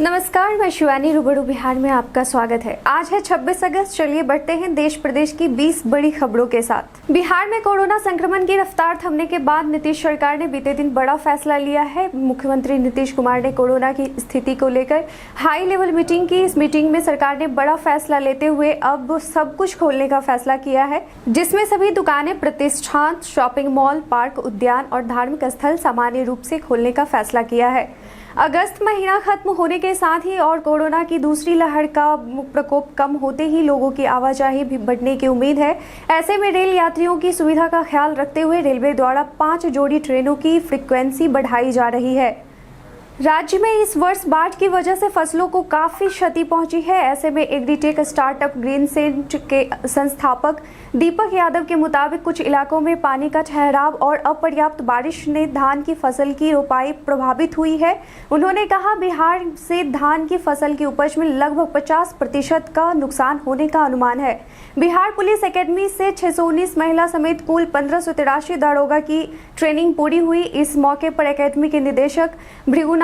नमस्कार, मैं शिवानी। रूबरू बिहार में आपका स्वागत है। आज है 26 अगस्त। चलिए बढ़ते हैं देश प्रदेश की 20 बड़ी खबरों के साथ। बिहार में कोरोना संक्रमण की रफ्तार थमने के बाद नीतीश सरकार ने बीते दिन बड़ा फैसला लिया है। मुख्यमंत्री नीतीश कुमार ने कोरोना की स्थिति को लेकर हाई लेवल मीटिंग की। इस मीटिंग में सरकार ने बड़ा फैसला लेते हुए अब सब कुछ खोलने का फैसला किया है, जिसमें सभी दुकानें, प्रतिष्ठान, शॉपिंग मॉल, पार्क, उद्यान और धार्मिक स्थल सामान्य रूप से खोलने का फैसला किया है। अगस्त महीना खत्म होने के साथ ही और कोरोना की दूसरी लहर का प्रकोप कम होते ही लोगों की आवाजाही भी बढ़ने की उम्मीद है। ऐसे में रेल यात्रियों की सुविधा का ख्याल रखते हुए रेलवे द्वारा 5 जोड़ी ट्रेनों की फ्रीक्वेंसी बढ़ाई जा रही है। राज्य में इस वर्ष बाढ़ की वजह से फसलों को काफी क्षति पहुंची है। ऐसे में एग्रीटेक स्टार्टअप ग्रीनसेंट के संस्थापक दीपक यादव के मुताबिक कुछ इलाकों में पानी का ठहराव और अपर्याप्त बारिश ने धान की फसल की रोपाई प्रभावित हुई है। उन्होंने कहा, बिहार से धान की फसल की उपज में लगभग 50% का नुकसान होने का अनुमान है। बिहार पुलिस एकेडमी से 619 महिला समेत कुल 1583 दारोगा की ट्रेनिंग पूरी हुई। इस मौके पर एकेडमी के निदेशक भृगुनाथ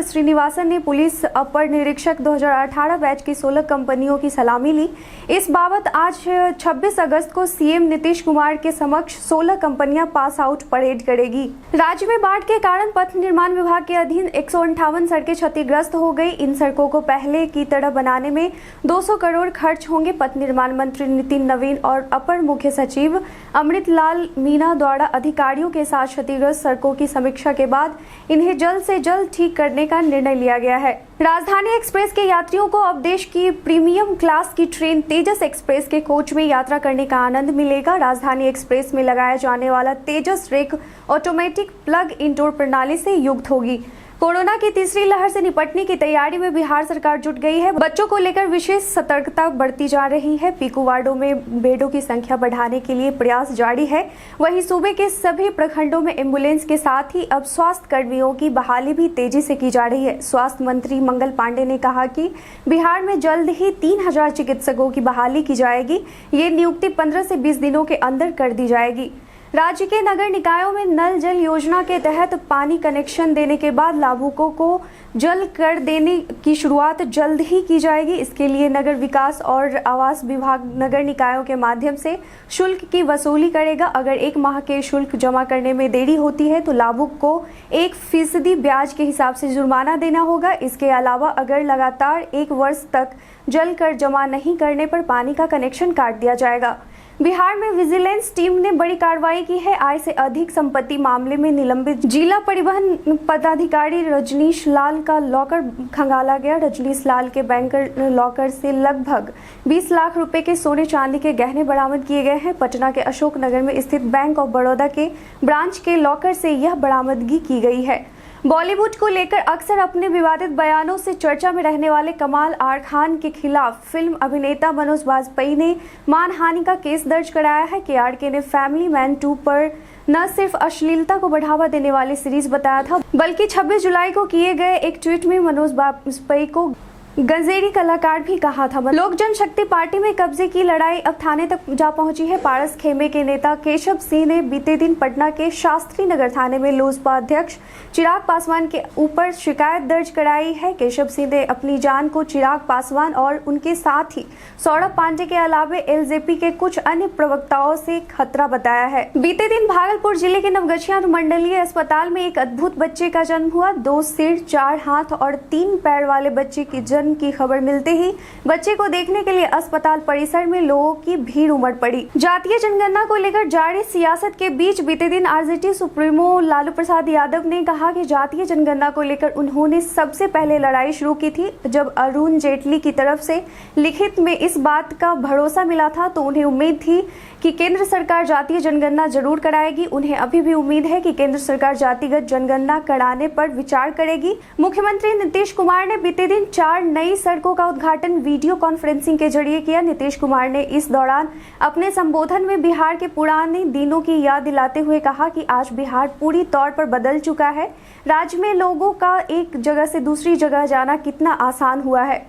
श्रीनिवासन ने पुलिस अपर निरीक्षक 2018 बैच की 16 कंपनियों की सलामी ली। इस बाबत आज 26 अगस्त को सीएम नीतीश कुमार के समक्ष 16 कंपनियां पास आउट परेड करेगी। राज्य में बाढ़ के कारण पथ निर्माण विभाग के अधीन 158 सड़कें क्षतिग्रस्त हो गई। इन सड़कों को पहले की तरह बनाने में 200 करोड़ खर्च होंगे। पथ निर्माण मंत्री नितिन नवीन और अपर मुख्य सचिव अमृतलाल मीणा द्वारा अधिकारियों के साथ क्षतिग्रस्त सड़कों की समीक्षा के बाद इन्हें जल्द से जल्द ठीक करने का निर्णय लिया गया है। राजधानी एक्सप्रेस के यात्रियों को अब देश की प्रीमियम क्लास की ट्रेन तेजस एक्सप्रेस के कोच में यात्रा करने का आनंद मिलेगा। राजधानी एक्सप्रेस में लगाया जाने वाला Tejas rake automatic plug in door प्रणाली से युक्त होगी। कोरोना की तीसरी लहर से निपटने की तैयारी में बिहार सरकार जुट गई है। बच्चों को लेकर विशेष सतर्कता बरती जा रही है। पीकू वार्डों में बेडों की संख्या बढ़ाने के लिए प्रयास जारी है। वहीं सूबे के सभी प्रखंडों में एम्बुलेंस के साथ ही अब स्वास्थ्य कर्मियों की बहाली भी तेजी से की जा रही है। स्वास्थ्य मंत्री मंगल पांडे ने कहा कि बिहार में जल्द ही 3000 चिकित्सकों की बहाली की जाएगी। ये नियुक्ति 15 से 20 दिनों के अंदर कर दी जाएगी। राज्य के नगर निकायों में नल जल योजना के तहत पानी कनेक्शन देने के बाद लाभुकों को जल कर देने की शुरुआत जल्द ही की जाएगी। इसके लिए नगर विकास और आवास विभाग नगर निकायों के माध्यम से शुल्क की वसूली करेगा। अगर 1 माह के शुल्क जमा करने में देरी होती है तो लाभुक को 1% ब्याज के हिसाब से जुर्माना देना होगा। इसके अलावा अगर लगातार 1 वर्ष तक जल कर जमा नहीं करने पर पानी का कनेक्शन काट दिया जाएगा। बिहार में विजिलेंस टीम ने बड़ी कार्रवाई की है। आय से अधिक संपत्ति मामले में निलंबित जिला परिवहन पदाधिकारी रजनीश लाल का लॉकर खंगाला गया। रजनीश लाल के बैंकर लॉकर से लगभग 20 लाख रुपए के सोने चांदी के गहने बरामद किए गए हैं। पटना के अशोक नगर में स्थित बैंक ऑफ बड़ौदा के ब्रांच के लॉकर से यह बरामदगी की गई है। बॉलीवुड को लेकर अक्सर अपने विवादित बयानों से चर्चा में रहने वाले कमाल आर खान के खिलाफ फिल्म अभिनेता मनोज वाजपेयी ने मानहानि का केस दर्ज कराया है। केआरके ने फैमिली मैन 2 पर न सिर्फ अश्लीलता को बढ़ावा देने वाली सीरीज बताया था, बल्कि 26 जुलाई को किए गए एक ट्वीट में मनोज वाजपेयी को गंजेरी कलाकार भी कहा था। लोक जनशक्ति पार्टी में कब्जे की लड़ाई अब थाने तक जा पहुंची है। पारस खेमे के नेता केशव सिंह ने बीते दिन पटना के शास्त्री नगर थाने में लोजपा अध्यक्ष चिराग पासवान के ऊपर शिकायत दर्ज कराई है। केशव सिंह ने अपनी जान को चिराग पासवान और उनके साथ ही सौरभ पांडे के अलावे एलजेपी के कुछ अन्य प्रवक्ताओं से खतरा बताया है। बीते दिन भागलपुर जिले के नवगछिया अनुमंडलीय अस्पताल में एक अद्भुत बच्चे का जन्म हुआ। 2 सिर, 4 हाथ और 3 पैर वाले बच्चे की जन्म की खबर मिलते ही बच्चे को देखने के लिए अस्पताल परिसर में लोगों की भीड़ उमड़ पड़ी। जातीय जनगणना को लेकर जारी सियासत के बीच बीते दिन आरजेडी सुप्रीमो लालू प्रसाद यादव ने कहा कि जातीय जनगणना को लेकर उन्होंने सबसे पहले लड़ाई शुरू की थी। जब अरुण जेटली की तरफ से लिखित में इस बात का भरोसा मिला था तो उन्हें उम्मीद थी कि केंद्र सरकार जातीय जनगणना जरूर कराएगी। उन्हें अभी भी उम्मीद है कि केंद्र सरकार जातिगत जनगणना कराने पर विचार करेगी। मुख्यमंत्री नीतीश कुमार ने बीते दिन 4 नई सड़कों का उद्घाटन वीडियो कॉन्फ्रेंसिंग के जरिए किया। नीतीश कुमार ने इस दौरान अपने संबोधन में बिहार के पुराने दिनों की याद दिलाते हुए कहा कि आज बिहार पूरी तौर पर बदल चुका है। राज्य में लोगों का एक जगह से दूसरी जगह जाना कितना आसान हुआ है।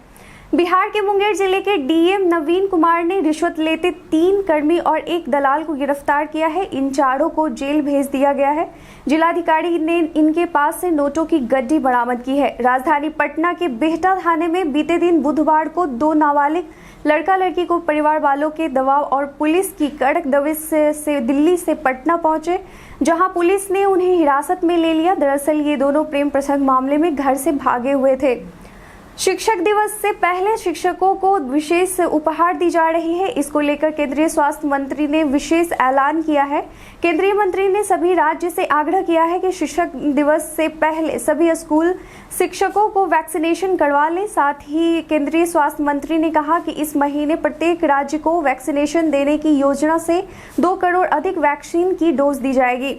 बिहार के मुंगेर जिले के डीएम नवीन कुमार ने रिश्वत लेते 3 कर्मी और 1 दलाल को गिरफ्तार किया है। इन चारों को जेल भेज दिया गया है। जिलाधिकारी ने इनके पास से नोटों की गड्डी बरामद की है। राजधानी पटना के बिहटा थाने में बीते दिन बुधवार को 2 नाबालिग लड़का लड़की को परिवार वालों के दबाव और पुलिस की कड़क दबिश से दिल्ली से पटना पहुंचे, जहां पुलिस ने उन्हें हिरासत में ले लिया। दरअसल ये दोनों प्रेम प्रसंग मामले में घर से भागे हुए थे। शिक्षक दिवस से पहले शिक्षकों को विशेष उपहार दी जा रही है। इसको लेकर केंद्रीय स्वास्थ्य मंत्री ने विशेष ऐलान किया है। केंद्रीय मंत्री ने सभी राज्य से आग्रह किया है कि शिक्षक दिवस से पहले सभी स्कूल शिक्षकों को वैक्सीनेशन करवा लें। साथ ही केंद्रीय स्वास्थ्य मंत्री ने कहा कि इस महीने प्रत्येक राज्य को वैक्सीनेशन देने की योजना से 2 करोड़ अधिक वैक्सीन की डोज दी जाएगी।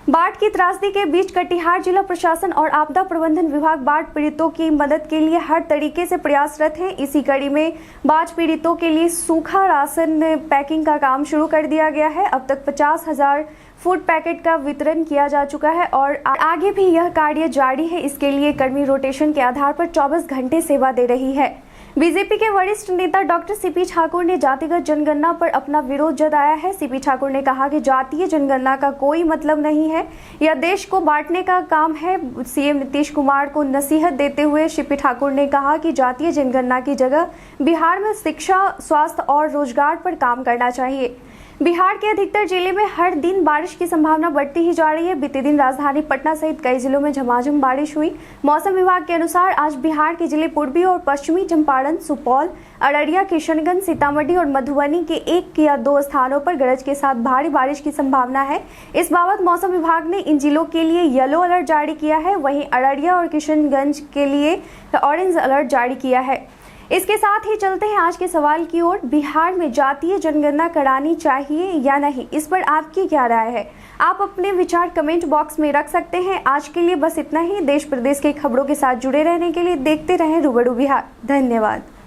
बाढ़ की त्रासदी के बीच कटिहार जिला प्रशासन और आपदा प्रबंधन विभाग बाढ़ पीड़ितों की मदद के लिए हर तरीके से प्रयासरत हैं। इसी कड़ी में बाढ़ पीड़ितों के लिए सूखा राशन पैकिंग का काम शुरू कर दिया गया है। अब तक 50,000 फूड पैकेट का वितरण किया जा चुका है और आगे भी यह कार्य जारी है। इसके लिए कर्मी रोटेशन के आधार पर 24 घंटे सेवा दे रही है। बीजेपी के वरिष्ठ नेता डॉक्टर सीपी ठाकुर ने जातिगत जनगणना पर अपना विरोध जताया है। सीपी ठाकुर ने कहा कि जातीय जनगणना का कोई मतलब नहीं है, यह देश को बांटने का काम है। सीएम नीतीश कुमार को नसीहत देते हुए सीपी ठाकुर ने कहा कि जातीय जनगणना की जगह बिहार में शिक्षा, स्वास्थ्य और रोजगार पर काम करना चाहिए। बिहार के अधिकतर जिले में हर दिन बारिश की संभावना बढ़ती ही जा रही है। बीते दिन राजधानी पटना सहित कई जिलों में झमाझम बारिश हुई। मौसम विभाग के अनुसार आज बिहार के जिले पूर्वी और पश्चिमी चंपारण, सुपौल, अररिया, किशनगंज, सीतामढ़ी और मधुबनी के 1 या 2 स्थानों पर गरज के साथ भारी बारिश की संभावना है। इस बाबत मौसम विभाग ने इन जिलों के लिए येलो अलर्ट जारी किया है। वहीं अररिया और किशनगंज के लिए ऑरेंज अलर्ट जारी किया है। इसके साथ ही चलते हैं आज के सवाल की ओर। बिहार में जातीय जनगणना करानी चाहिए या नहीं, इस पर आपकी क्या राय है? आप अपने विचार कमेंट बॉक्स में रख सकते हैं। आज के लिए बस इतना ही। देश प्रदेश की खबरों के साथ जुड़े रहने के लिए देखते रहें रूबरू बिहार। धन्यवाद।